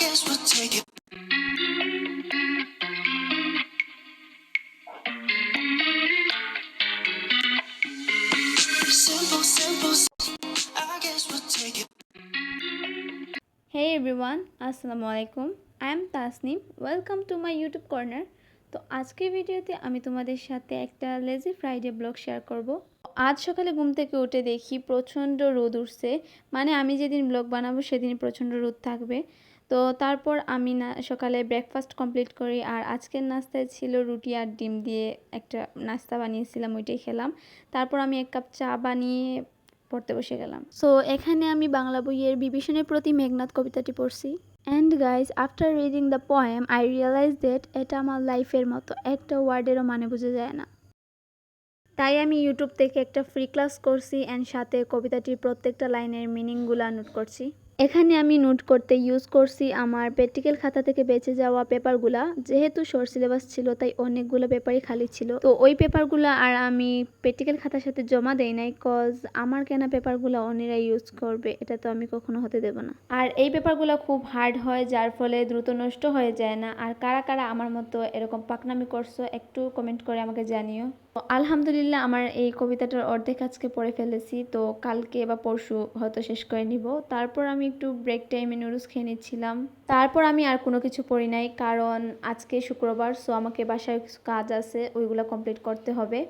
guess we'll take it. Simple, simple. I guess we'll take it. Hey everyone, আসসালামু আলাইকুম। I am Tasnim. Welcome to my YouTube corner. তো আজকের ভিডিওতে আমি তোমাদের সাথে একটা লেজি ফ্রাইডে ব্লগ শেয়ার করব। আজ সকালে ঘুম থেকে উঠে দেখি প্রচণ্ড রোদ উঠছে, মানে আমি যেদিন ব্লগ বানাবো সেদিন প্রচণ্ড রোদ থাকবে। তো তারপর আমি সকালে ব্রেকফাস্ট কমপ্লিট করি, আর আজকের নাস্তায় ছিল রুটি আর ডিম দিয়ে একটা নাস্তা বানিয়েছিলাম, ওইটাই খেলাম। তারপর আমি এক কাপ চা বানিয়ে পড়তে বসে গেলাম। সো এখানে আমি বাংলা বইয়ের বিভীষণের প্রতি মেঘনাদ কবিতাটি পড়ছি। And guys, after reading the poem I realize that এটা আমার লাইফের মতো, একটা ওয়ার্ডেরও মানে বোঝা যায় না। তাই আমি ইউটিউব থেকে একটা ফ্রি ক্লাস করছি অ্যান্ড সাথে কবিতাটির প্রত্যেকটা লাইনের মিনিংগুলো নোট করছি। এখানে আমি নোট করতে ইউজ করছি আমার প্র্যাকটিক্যাল খাতা থেকে বেঁচে যাওয়া পেপারগুলা। যেহেতু শর্ট সিলেবাস ছিল তাই অনেকগুলো পেপারই খালি ছিল, তো ওই পেপারগুলো আর আমি প্র্যাকটিক্যাল খাতার সাথে জমা দেই নাই, কজ আমার কেনা পেপারগুলো অন্যরা ইউজ করবে, এটা তো আমি কখনো হতে দেব না। আর এই পেপারগুলো খুব হার্ড হয়, যার ফলে দ্রুত নষ্ট হয়ে যায় না। আর কারা কারা আমার মতো এরকম পাকনামি করছো একটু কমেন্ট করে আমাকে জানিও। তো আলহামদুলিল্লাহ আমার এই কবিতাটার অর্ধেক আজকে পড়ে ফেলেছি, তো কালকে বা পরশু হয়তো শেষ করে নিব। তারপর আমি একটু ব্রেক টাইমে নুডলস খেয়ে নিচ্ছিলাম। তারপর আমি আর কোনো কিছু পড়ি নাই, কারণ আজকে শুক্রবার, সো আমাকে বাসায় কিছু কাজ আছে, ওইগুলো কমপ্লিট করতে হবে।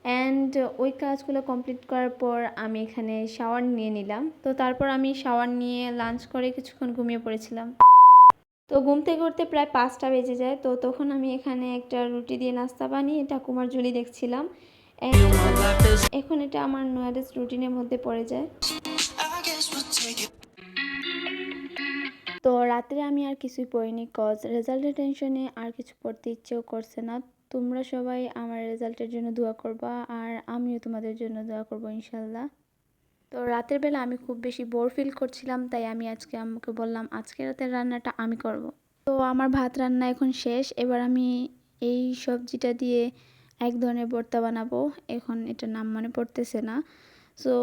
অ্যান্ড ওই কাজগুলো কমপ্লিট করার পর আমি এখানে শাওয়ার নিয়ে নিলাম। তো তারপর আমি শাওয়ার নিয়ে লাঞ্চ করে কিছুক্ষণ ঘুমিয়ে পড়েছিলাম। তো ঘুম থেকে উঠতে প্রায় 5টা বেজে যায়। তো তখন আমি এখানে একটা রুটি দিয়ে নাস্তা বানিয়ে ঠাকুমার ঝুলি দেখছিলাম। এখন এটা আমার নয়াডেস রুটিনের মধ্যে পড়ে যায়। I guess we'll take it. তো রাত্রে আমি আর কিছুই পড়িনি, কজ রেজাল্টের টেনশনে আর কিছু পড়তে ইচ্ছেও করছে না। তোমরা সবাই আমার রেজাল্টের জন্য দোয়া করবা, আর আমিও তোমাদের জন্য দোয়া করবো ইনশাল্লাহ। তো রাতের বেলা আমি খুব বেশি বোর ফিল করছিলাম, তাই আমি আজকে আম্মুকে বললাম আজকে রাতের রান্নাটা আমি করব। তো আমার ভাত রান্না এখন শেষ। এবার আমি এই সবজিটা দিয়ে এক ধরনের ভর্তা বানাবো, এখন এটার নাম মনে পড়তেছে না। সো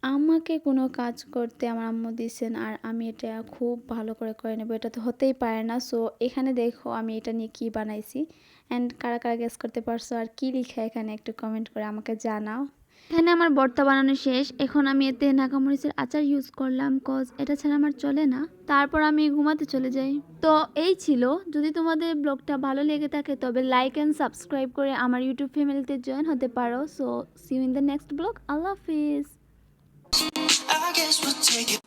আমাকে কোনো কাজ করতে আমার আম্মু দিয়েছেন, আর আমি এটা খুব ভালো করে নেবো, এটা তো হতেই পারে না। সো এখানে দেখো আমি এটা নিয়ে কী বানাইছি, অ্যান্ড কারা কারা গেস করতে পারছো আর কী লিখা এখানে একটু কমেন্ট করে আমাকে জানাও। এখানে আমার ভর্তা বানানো শেষ। এখন আমি এতে নাগামরিচের আচার ইউজ করলাম, কজ এটা ছাড়া আমার চলে না। তারপর আমি ঘুমাতে চলে যাই। তো এই ছিল। যদি তোমাদের ব্লগটা ভালো লেগে থাকে তবে লাইক অ্যান্ড সাবস্ক্রাইব করে আমার ইউটিউব ফ্যামিলিতে জয়েন হতে পারো। So see you in the next blog. আল্লাহ হাফিজ। I guess we'll take it.